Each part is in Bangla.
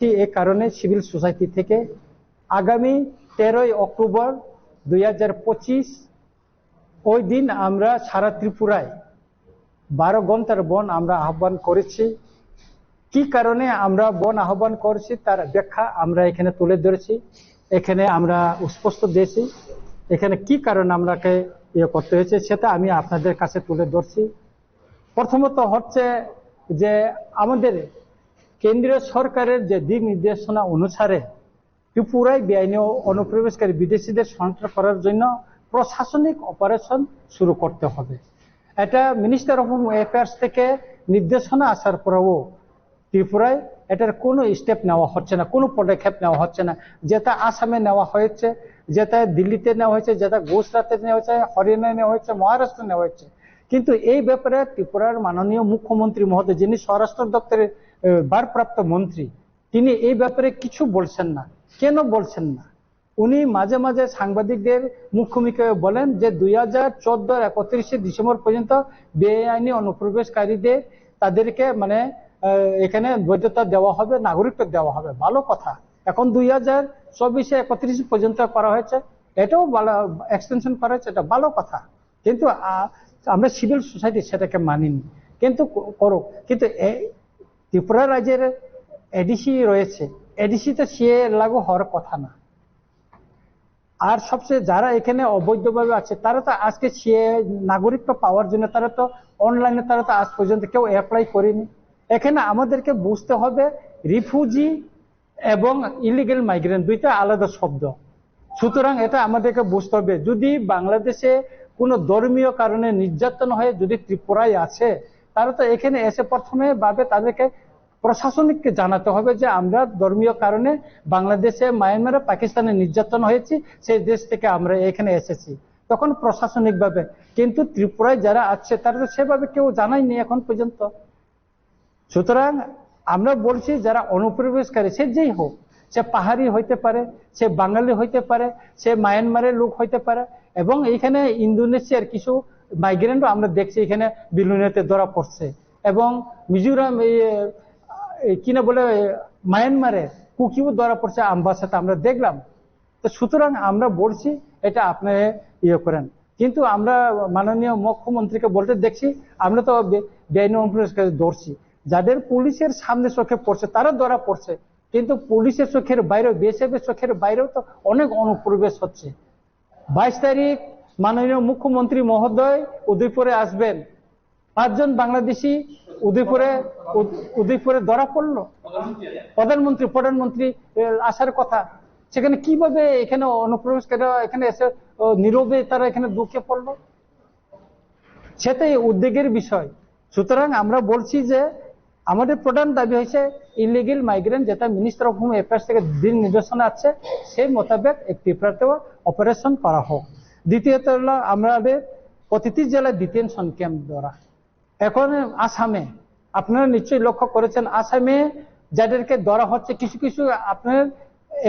এ কারণে সিভিল সোসাইটি থেকে আগামী 13ই অক্টোবর 2025 ওই দিন আমরা সারা ত্রিপুরায় 12 ঘন্টার বন আমরা আহ্বান করেছি। কি কারণে আমরা বন আহ্বান করেছি তার ব্যাখ্যা আমরা এখানে তুলে ধরেছি, এখানে আমরা স্পষ্ট দিয়েছি। এখানে কি কারণে আমরাকে করতে হয়েছে সেটা আমি আপনাদের কাছে তুলে ধরছি। প্রথমত হচ্ছে যে আমাদের কেন্দ্রীয় সরকারের যে দিক নির্দেশনা অনুসারে ত্রিপুরায় বেআইনি অনুপ্রবেশকারী বিদেশিদের শনাক্ত করার জন্য প্রশাসনিক অপারেশন শুরু করতে হবে। এটা মিনিস্টার অফ হোম অ্যাফেয়ার্স থেকে নির্দেশনা আসার পরেও ত্রিপুরায় এটার কোনো স্টেপ নেওয়া হচ্ছে না, কোনো পদক্ষেপ নেওয়া হচ্ছে না। যেটা আসামে নেওয়া হয়েছে, যেটা দিল্লিতে নেওয়া হয়েছে, যেটা গুজরাটে নেওয়া হয়েছে, হরিয়ানায় নেওয়া হয়েছে, মহারাষ্ট্রে নেওয়া হয়েছে, কিন্তু এই ব্যাপারে ত্রিপুরার মাননীয় মুখ্যমন্ত্রী মহোদয়, যিনি স্বরাষ্ট্র দপ্তরের ভারপ্রাপ্ত মন্ত্রী, তিনি এই ব্যাপারে কিছু বলছেন না। কেন বলছেন না? উনি মাঝে মাঝে সাংবাদিকদের মুখোমুখি বলেন যে 2014 31 ডিসেম্বর পর্যন্ত বেআইনি অনুপ্রবেশকারীদের তাদেরকে মানে এখানে বৈধতা দেওয়া হবে, নাগরিকত্ব দেওয়া হবে। ভালো কথা। এখন 2024 31 পর্যন্ত করা হয়েছে, এটাও ভালো, এক্সটেনশন করা হয়েছে, এটা ভালো কথা। কিন্তু আমরা সিভিল সোসাইটি সেটাকে মানিনি, কিন্তু করো। কিন্তু ত্রিপুরা রাজ্যের এডিসি রয়েছে, এডিসিতে সিএ লাগু হওয়ার কথা না। আর সবচেয়ে যারা এখানে অবৈধভাবে আছে তারা তো আজকে সিএ নাগরিকত্ব পাওয়ার জন্য তারা তো অনলাইনে তারা তো আজ পর্যন্ত কেউ অ্যাপ্লাই করেনি। এখানে আমাদেরকে বুঝতে হবে রিফিউজি এবং ইলিগেল মাইগ্রেন্ট দুইটা আলাদা শব্দ। সুতরাং এটা আমাদেরকে বুঝতে হবে। যদি বাংলাদেশে কোনো ধর্মীয় কারণে নির্যাতন হয়ে যদি ত্রিপুরায় আছে, তারা তো এখানে এসে প্রথমে ভাবে তাদেরকে প্রশাসনিককে জানাতে হবে যে আমরা ধর্মীয় কারণে বাংলাদেশে, মায়ানমারে, পাকিস্তানে নির্যাতন হয়েছি, সেই দেশ থেকে আমরা এখানে এসেছি, তখন প্রশাসনিক ভাবে। কিন্তু ত্রিপুরায় যারা আছে তারা তো সেভাবে কেউ জানায়নি এখন পর্যন্ত। সুতরাং আমরা বলছি যারা অনুপ্রবেশকারী, সে যেই হোক, সে পাহাড়ি হইতে পারে, সে বাঙালি হইতে পারে, সে মায়ানমারের লোক হইতে পারে, এবং এইখানে ইন্দোনেশিয়ার কিছু মাইগ্রেন্টও আমরা দেখছি এখানে বিলুনিয়াতে ধরা পড়ছে, এবং মিজোরাম কিনা বলে মায়ানমারে কুকিও ধরা পড়ছে আমবাসাতে আমরা দেখলাম। তো সুতরাং আমরা বলছি এটা আপনি করেন। কিন্তু আমরা মাননীয় মুখ্যমন্ত্রীকে বলতে দেখছি আমরা তো বেআইনি অনুপ্রবেশকারী ধরছি, যাদের পুলিশের সামনে চোখে পড়ছে তারা ধরা পড়ছে, কিন্তু পুলিশের চোখের বাইরেও, বিএসএফ এর চোখের বাইরেও তো অনেক অনুপ্রবেশ হচ্ছে। 22 তারিখ মাননীয় মুখ্যমন্ত্রী মহোদয় উদয়পুরে আসবেন, 5 জন বাংলাদেশি উদয়পুরে ধরা পড়লো। প্রধানমন্ত্রী আসার কথা, সেখানে কিভাবে এখানে অনুপ্রবেশকারীরা এখানে এসে নীরবে তারা এখানে ঢুকে পড়লো, সেটাই উদ্বেগের বিষয়। সুতরাং আমরা বলছি যে আমাদের প্রধান দাবি হয়েছে ইলিগেল মাইগ্রেন্ট, যেটা মিনিস্টার অফ হোম অ্যাফেয়ার্স থেকে দিন নির্দেশনা আছে সেই মোতাবেক ত্রিপুরাতেও অপারেশন করা হোক। দ্বিতীয়ত হলো আমাদের প্রতিটি জেলায় ডিটেনশন ক্যাম্প দ্বারা। এখন আসামে আপনারা নিশ্চয়ই লক্ষ্য করেছেন, আসামে যাদেরকে ধরা হচ্ছে কিছু কিছু আপনার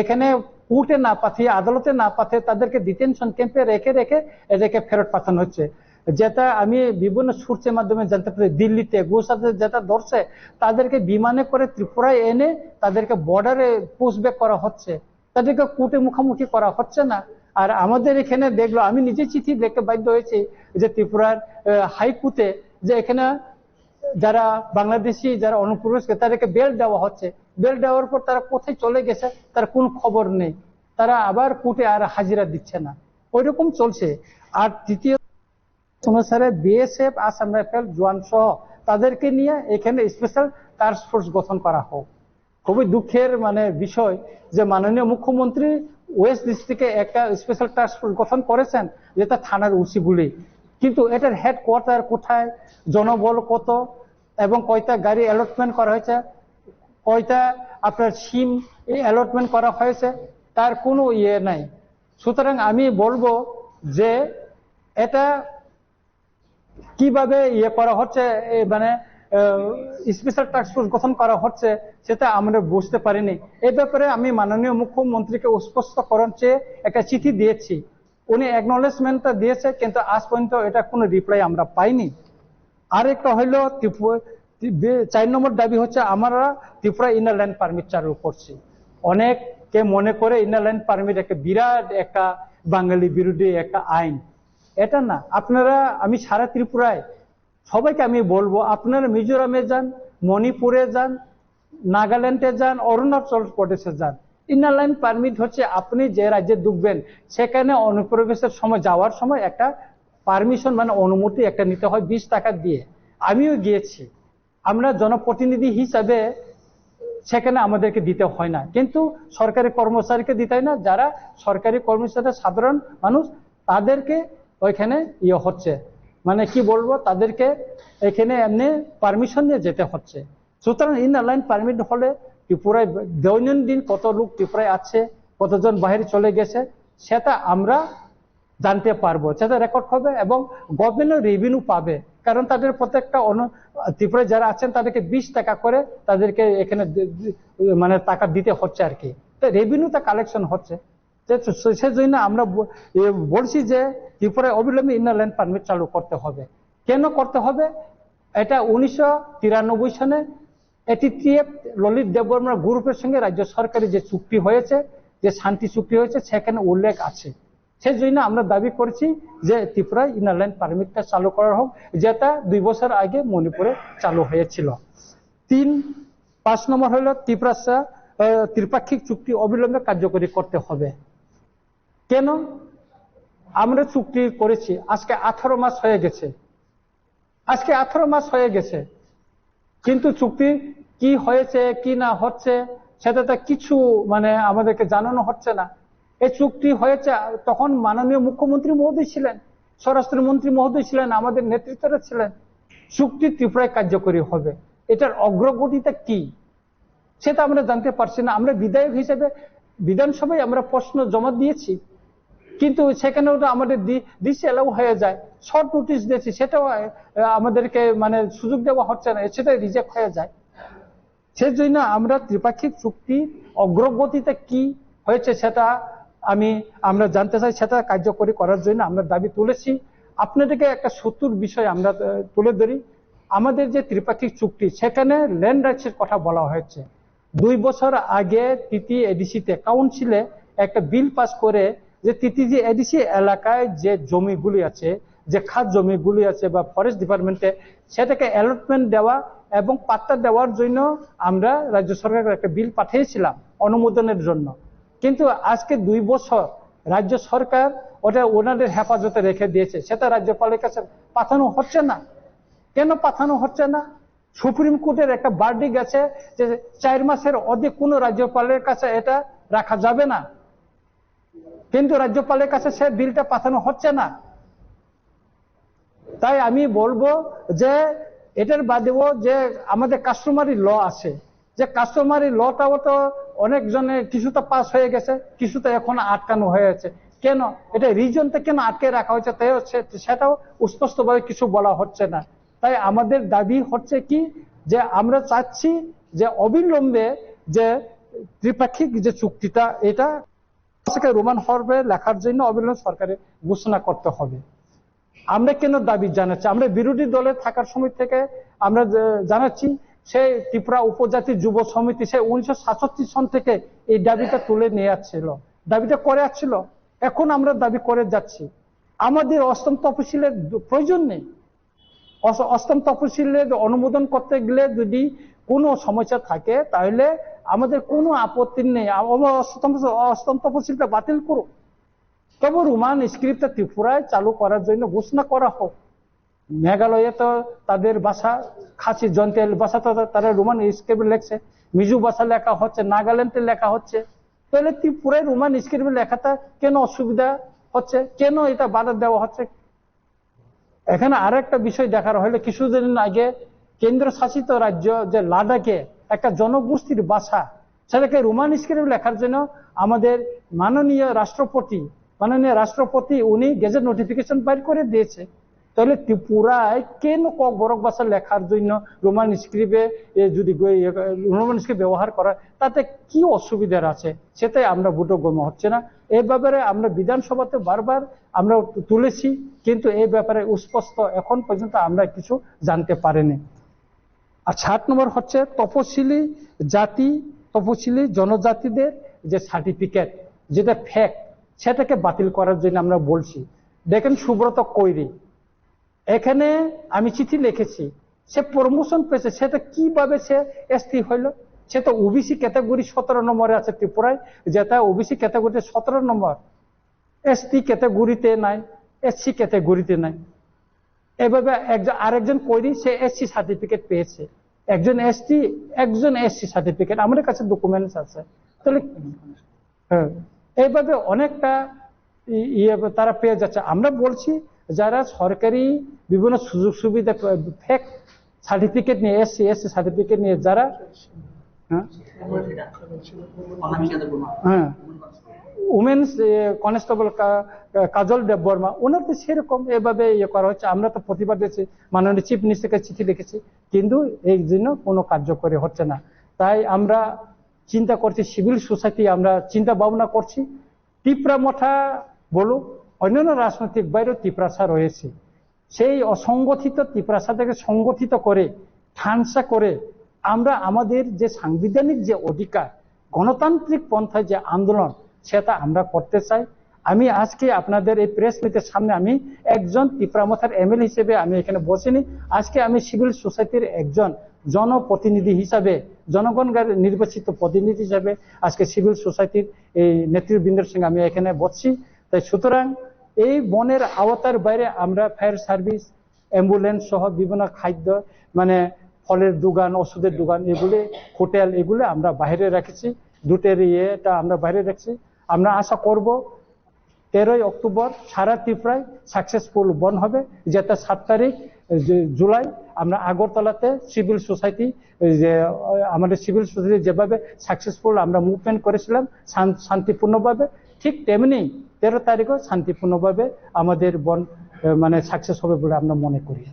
এখানে কোর্টে না পাঠিয়ে, আদালতে না পাঠিয়ে তাদেরকে ডিটেনশন ক্যাম্পে রেখে রেখে এদেরকে ফেরত পাঠানো হচ্ছে। যেটা আমি বিভিন্ন সূত্রের মাধ্যমে জানতে পারি, দিল্লিতে, গুজরাটে যেটা ধরছে তাদেরকে বিমানে করে ত্রিপুরায় এনে তাদেরকে বর্ডারে পুশব্যাক করা হচ্ছে, তাদেরকে কোর্টে মুখোমুখি করা হচ্ছে না। আর আমাদের এখানে দেখলো, আমি নিজে চিঠি দেখতে বাধ্য হয়েছি যে ত্রিপুরার হাইকোর্টে যে এখানে যারা বাংলাদেশি যারা অনুপ্রবেশকারী তাদেরকে বেল দেওয়া হচ্ছে, বেল দেওয়ার পর তারা কোথায় চলে গেছে তার কোন খবর নেই, তারা আবার কোর্টে আর হাজিরা দিচ্ছে না, ওই রকম চলছে। আর তৃতীয় অনুসারে বিএসএফ, আসাম রাইফেল, জওয়ান সহ তাদেরকে নিয়ে এখানে স্পেশাল টাস্ক ফোর্স গঠন করা হোক। খুবই দুঃখের বিষয় যে মাননীয় মুখ্যমন্ত্রী ওয়েস্ট ডিস্ট্রিক্টে একটা স্পেশাল টাস্ক ফোর্স গঠন করেছেন, যেটা থানার উচিগুলি, কিন্তু এটার হেডকোয়ার্টার কোথায়, জনবল কত, এবং কয়টা গাড়ি অ্যালটমেন্ট করা হয়েছে, কয়টা আপনার সিম অ্যালটমেন্ট করা হয়েছে, তার কোনো নাই। সুতরাং আমি বলবো যে এটা কিভাবে করা হচ্ছে, স্পেশাল টাস্ক ফোর্স গঠন করা হচ্ছে সেটা আমরা বুঝতে পারিনি। এই ব্যাপারে আমি মাননীয় মুখ্যমন্ত্রীকে স্পষ্টকরণ চেয়ে একটা চিঠি দিয়েছি, উনি অ্যাকনলেজমেন্টটা দিয়েছে, কিন্তু আজ পর্যন্ত এটা কোনো রিপ্লাই আমরা পাইনি। আরেকটা হইল 4 নম্বর দাবি হচ্ছে আমরা ত্রিপুরা ইনার লাইন পারমিট চালু করছি। অনেকে মনে করে ইনার লাইন পারমিট একটা বিরাট একটা বাঙালি বিরোধী একটা আইন। এটা না। আপনারা, আমি সারা ত্রিপুরায় সবাইকে আমি বলবো, আপনারা মিজোরামে যান, মণিপুরে যান, নাগাল্যান্ডে যান, অরুণাচল প্রদেশে যান। ইনার লাইন পারমিট হচ্ছে আপনি যে রাজ্যে ঢুকবেন সেখানে অনুপ্রবেশের সময়, যাওয়ার সময় একটা পারমিশন মানে অনুমতি একটা নিতে হয় 20 টাকা দিয়ে। আমিও গিয়েছি। আমরা জনপ্রতিনিধি হিসাবে সেখানে আমাদেরকে দিতে হয় না, কিন্তু সরকারি কর্মচারীকে দিতে হয় না। যারা সরকারি কর্মচারী সাধারণ মানুষ তাদেরকে ওইখানে হচ্ছে, মানে কি বলবো, তাদেরকে এখানে এমনি পারমিশন নিয়ে যেতে হচ্ছে। সুতরাং ইনার লাইন পারমিট হলে ত্রিপুরায় দৈনন্দিন কত লোক ত্রিপুরায় আছে, কতজন বাইরে চলে গেছে সেটা আমরা জানতে পারবো, সেটা রেকর্ড হবে এবং গভর্নমেন্ট রেভিনিউ পাবে। কারণ তাদের প্রত্যেকটা ত্রিপুরায় যারা আছেন তাদেরকে 20 টাকা করে তাদেরকে এখানে মানে টাকা দিতে হচ্ছে আর কি। তো রেভিনিউটা কালেকশন হচ্ছে। সেজন্য আমরা বলছি যে ত্রিপুরায় অবিলম্বে ইনার লাইন পারমিট চালু করতে হবে। কেন করতে হবে? এটা 1993 সনে এটিটিএফ ললিত দেববর্মা গ্রুপের সঙ্গে রাজ্য সরকারের যে চুক্তি হয়েছে, যে শান্তি চুক্তি হয়েছে, সেখানে উল্লেখ আছে। সেই জন্য আমরা দাবি করছি যে ত্রিপুরায় ইনার লাইন পারমিটটা চালু করা হোক, যেটা 2 বছর আগে মণিপুরে চালু হয়েছিল। 5 নম্বর হলো ত্রিপাক্ষিক চুক্তি অবিলম্বে কার্যকরী করতে হবে। কেন? আমরা চুক্তি করেছি আজকে 18 মাস হয়ে গেছে। আজকে 18 মাস হয়ে গেছে, কিন্তু চুক্তি কি হয়েছে কি না হচ্ছে সেটা তো কিছু মানে আমাদেরকে জানানো হচ্ছে না। এই চুক্তি হয়েছে তখন মাননীয় মুখ্যমন্ত্রী মহোদয় ছিলেন, স্বরাষ্ট্রমন্ত্রী মহোদয় ছিলেন, আমাদের নেতৃত্বরা ছিলেন। চুক্তি ত্রিপুরায় কার্যকরী হবে, এটার অগ্রগতিটা কি সেটা আমরা জানতে পারছি না। আমরা বিধায়ক হিসেবে বিধানসভায় আমরা প্রশ্ন জমা দিয়েছি, কিন্তু সেখানেও তো আমাদের ডিসি এলাও হয়ে যায়। শর্ট নোটিশ দিয়েছি, সেটাও আমাদেরকে মানে সুযোগ দেওয়া হচ্ছে না, সেটাই রিজেক্ট হয়ে যায়। সেই জন্য আমরা ত্রিপাক্ষিক চুক্তি অগ্রগতিতে কি হয়েছে সেটা আমরা জানতে চাই। সেটা কার্যকরী করার জন্য আমরা দাবি তুলেছি। আপনাদেরকে একটা সত্যর বিষয় আমরা তুলে ধরি। আমাদের যে ত্রিপাক্ষিক চুক্তি সেখানে ল্যান্ড রাইটসের কথা বলা হয়েছে। 2 বছর আগে তিতি এডিসিতে কাউন্সিলে একটা বিল পাস করে যে তিতিজি এডিসি এলাকায় যে জমিগুলি আছে, যে খাস জমিগুলি আছে বা ফরেস্ট ডিপার্টমেন্টে, সেটাকে অ্যালটমেন্ট দেওয়া এবং পাট্টা দেওয়ার জন্য আমরা রাজ্য সরকারের একটা বিল পাঠিয়েছিলাম অনুমোদনের জন্য। কিন্তু আজকে 2 বছর রাজ্য সরকার ওটা ওনাদের হেফাজতে রেখে দিয়েছে, সেটা রাজ্যপালের কাছে পাঠানো হচ্ছে না। কেন পাঠানো হচ্ছে না? সুপ্রিম কোর্টের একটা ভার্ডিক্ট আছে যে 4 মাসের অধিক কোনো রাজ্যপালের কাছে এটা রাখা যাবে না, কিন্তু রাজ্যপালের কাছে সে বিলটা পাঠানো হচ্ছে না। তাই আমি বলবো যে এটার বাদেও যে আমাদের কাস্টমারি ল আছে, যে কাস্টমারি লটাও তো অনেকজনে কিছুটা পাস হয়ে গেছে, কিছুটা এখন আটকানো হয়েছে। কেন এটা রিজনটা কেন আটকে রাখা হয়েছে তাই সেটাও স্পষ্টভাবে কিছু বলা হচ্ছে না। তাই আমাদের দাবি হচ্ছে কি, যে আমরা চাচ্ছি যে অবিলম্বে যে ত্রিপাক্ষিক যে চুক্তিটা এটা রোমান হরফে লেখার জন্য অবিলম্বে সরকারের ঘোষণা করতে হবে। আমরা কেন দাবি জানাচ্ছি? আমরা বিরোধী দলে থাকার সময় থেকে আমরা জানাচ্ছি, সেই ত্রিপুরা উপজাতি যুব সমিতি সে 1967 সন থেকে এই দাবিটা তুলে নিয়ে আসছিল, দাবিটা করে আসছিল। এখন আমরা দাবি করে যাচ্ছি। আমাদের অষ্টম তফসিলের প্রয়োজন নেই। অষ্টম তফসিলের অনুমোদন করতে গেলে যদি কোনো সমস্যা থাকে তাহলে আমাদের কোনো আপত্তি নেই, অষ্টম তফসিলটা বাতিল করুক। তবে রোমান স্ক্রিপ্টটা ত্রিপুরায় চালু করার জন্য ঘোষণা করা হোক। মেঘালয়ে তো তাদের ভাষা খাসি জয়ন্তিয়াল ভাষা তো তারা রোমান স্ক্রিপ্ট লেখছে, মিজু ভাষা লেখা হচ্ছে, নাগাল্যান্ডে লেখা হচ্ছে। তাহলে ত্রিপুরায় রোমান স্ক্রিপ্ট লেখাটা কেন অসুবিধা হচ্ছে, কেন এটা বাধা দেওয়া হচ্ছে? এখানে আর একটা বিষয় দেখার হলে, কিছুদিন আগে কেন্দ্র শাসিত রাজ্য যে লাদাখে একটা জনগোষ্ঠীর ভাষা, সেটাকে রোমান স্ক্রিপ্ট লেখার জন্য আমাদের মাননীয় রাষ্ট্রপতি উনি গেজেট নোটিফিকেশন বাইর করে দিয়েছে। তাহলে ত্রিপুরায় কেন বরক ভাষা লেখার জন্য রোমান স্ক্রিপ্টে যদি রোমান স্ক্রিপ্ট ব্যবহার করা, তাতে কি অসুবিধার আছে সেটাই আমরা বোধগম্য হচ্ছে না। এই ব্যাপারে আমরা বিধানসভাতে বারবার আমরা তুলেছি, কিন্তু এই ব্যাপারে স্পষ্ট এখন পর্যন্ত আমরা কিছু জানতে পারিনি। আর 7 নম্বর হচ্ছে তপশিলি জাতি, তপশিলি জনজাতিদের যে সার্টিফিকেট, যেটা ফেক, সেটাকে বাতিল করার জন্য আমরা বলছি। দেখেন সুব্রত কৈরি, এখানে আমি চিঠি লিখেছি, সে প্রমোশন পেয়েছে, সেটা কিভাবে সে এসটি হইল? সে তো ওবিসি ক্যাটাগরি 17 নম্বরে আছে ত্রিপুরায়, যেটা ওবিসি ক্যাটাগরিতে 17 নম্বর, এসটি ক্যাটাগরিতে নাই, এসসি ক্যাটাগরিতে নাই। এভাবে আরেকজন কৈরি, সে এসসি সার্টিফিকেট পেয়েছে, একজন এসটি, একজন এসসি সার্টিফিকেট, আমাদের কাছে ডকুমেন্টস আছে। তাহলে হ্যাঁ, এইভাবে অনেকটা তারা পেয়ে যাচ্ছে। আমরা বলছি যারা সরকারি বিভিন্ন সুযোগ সুবিধা ফেক সার্টিফিকেট নিয়ে, এসসি সার্টিফিকেট নিয়ে যারা উমেন্স কনস্টেবল কাজল দেববর্মা, ওনার তো সেরকম এভাবে করা হচ্ছে। আমরা তো প্রতিবাদ দিয়েছি, মাননীয় চিফ মিনিস্টারকে চিঠি লিখেছি, কিন্তু এই জন্য কোনো কার্যকরী হচ্ছে না। তাই আমরা চিন্তা করছি, সিভিল সোসাইটি আমরা চিন্তা ভাবনা করছি, টিপরা মঠা বলুক, অন্যান্য রাজনৈতিক বাইরেও টিপ্রাসা রয়েছে, সেই অসংগঠিত টিপ্রাসাটাকে সংগঠিত করে, ঠান্সা করে আমরা আমাদের যে সাংবিধানিক যে অধিকার, গণতান্ত্রিক পন্থায় যে আন্দোলন, সেটা আমরা করতে চাই। আমি আজকে আপনাদের এই প্রেস মিটের সামনে আমি একজন টিপ্রামথার এমএলএ হিসেবে আমি এখানে বসিনি, আজকে আমি সিভিল সোসাইটির একজন জনপ্রতিনিধি হিসাবে, জনগণের নির্বাচিত প্রতিনিধি হিসাবে আজকে সিভিল সোসাইটির এই নেতৃবৃন্দের সঙ্গে আমি এখানে বসছি। তাই সুতরাং এই বনের আওতার বাইরে আমরা ফায়ার সার্ভিস, অ্যাম্বুলেন্স সহ বিভিন্ন খাদ্য, মানে ফলের দোকান, ওষুধের দোকান, এগুলি হোটেল, এগুলো আমরা বাইরে রেখেছি, দুটের ইয়েটা আমরা বাইরে রাখছি। আমরা আশা করব 13ই অক্টোবর সারা ত্রিপুরায় সাকসেসফুল বন হবে, যেটা 7 তারিখ জুলাই আমরা আগরতলাতে সিভিল সোসাইটি, যে আমাদের সিভিল সোসাইটি যেভাবে সাকসেসফুল আমরা মুভমেন্ট করেছিলাম শান্তিপূর্ণভাবে, ঠিক তেমনি 13 তারিখও শান্তিপূর্ণভাবে আমাদের বন মানে সাকসেস হবে বলে আমরা মনে করি।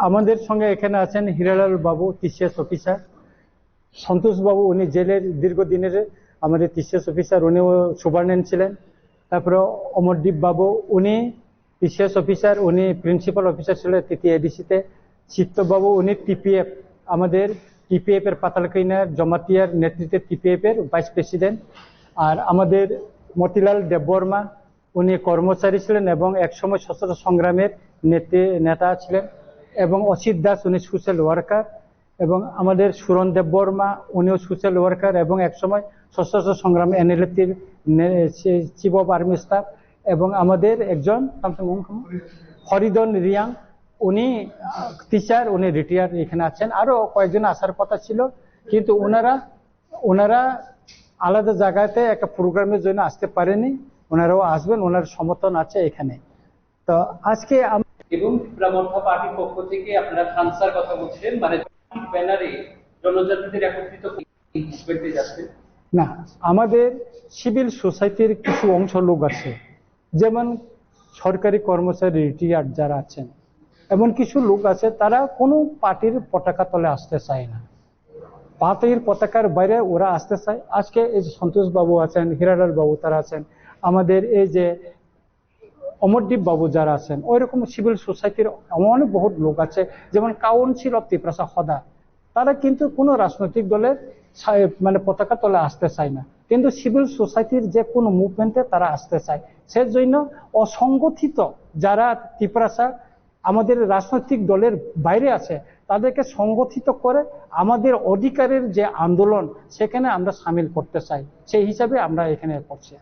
আমাদের সঙ্গে এখানে আছেন হিরালাল বাবু, টিসিএস অফিসার, সন্তোষ বাবু, উনি জেলের দীর্ঘদিনের আমাদের টিসিএস অফিসার, উনিও সুপারডেন্ট ছিলেন। তারপরে অমরদীপ বাবু, উনি টিসিএস অফিসার, উনি প্রিন্সিপাল অফিসার ছিলেন তৃতীয় এডিসিতে। চিত্তবাবু, উনি টিপিএফ, আমাদের টিপিএফ এর পাতালকাইনার জমাতিয়ার নেতৃত্বে টিপিএফ এর ভাইস প্রেসিডেন্ট। আর আমাদের মতিলাল দেববর্মা, উনি কর্মচারী ছিলেন এবং একসময় সশস্ত্র সংগ্রামের নেতা ছিলেন। এবং অসিত দাস, উনি সোশ্যাল ওয়ার্কার। এবং আমাদের সুরন দেববর্মা, উনিও সোশ্যাল ওয়ার্কার এবং একসময় সশস্ত্র সংগ্রামে এনএলএফটির চিফ অফ আর্মি স্টাফ। এবং আমাদের একজন হরিদন রিয়াং, উনি টিচার, উনি রিটায়ার এখানে আছেন। আরো কয়েকজন আসার কথা ছিল, কিন্তু ওনারা আলাদা জায়গাতে একটা প্রোগ্রামের জন্য আসতে পারেনি, ওনারাও আসবেন, ওনার সমর্থন আছে এখানে। তো আজকে এবং ত্রিপুরা পার্টির পক্ষ থেকে আপনারা ট্রান্সফার কথা বলছিলেন, মানে ব্যানারে জনজাতিদের একত্রিত করতে যাচ্ছে না, আমাদের সিভিল সোসাইটির কিছু অংশ লোক আছে, যেমন সরকারি কর্মচারী রিটায়ার্ড যারা আছেন, এমন কিছু লোক আছে তারা কোনো পার্টির পতাকা তলে আসতে চায় না, পার্টির পতাকার বাইরে ওরা আসতে চায়। আজকে এই যে সন্তোষ বাবু আছেন, হিরালাল বাবু তারা আছেন, আমাদের এই যে অমরদীপ বাবু যারা আছেন, ওই রকম সিভিল সোসাইটির অনেক বহুত লোক আছে, যেমন কাউন্সিল অফ ত্রিপুরা হদা, তারা কিন্তু কোনো রাজনৈতিক দলের মানে পতাকা তলে আসতে চায় না, কিন্তু সিভিল সোসাইটির যে কোনো মুভমেন্টে তারা আসতে চায়। সেজন্য অসংগঠিত যারা ত্রিপুরাসা আমাদের রাজনৈতিক দলের বাইরে আছে, তাদেরকে সংগঠিত করে আমাদের অধিকারের যে আন্দোলন, সেখানে আমরা সামিল করতে চাই, সেই হিসাবে আমরা এখানে করছি।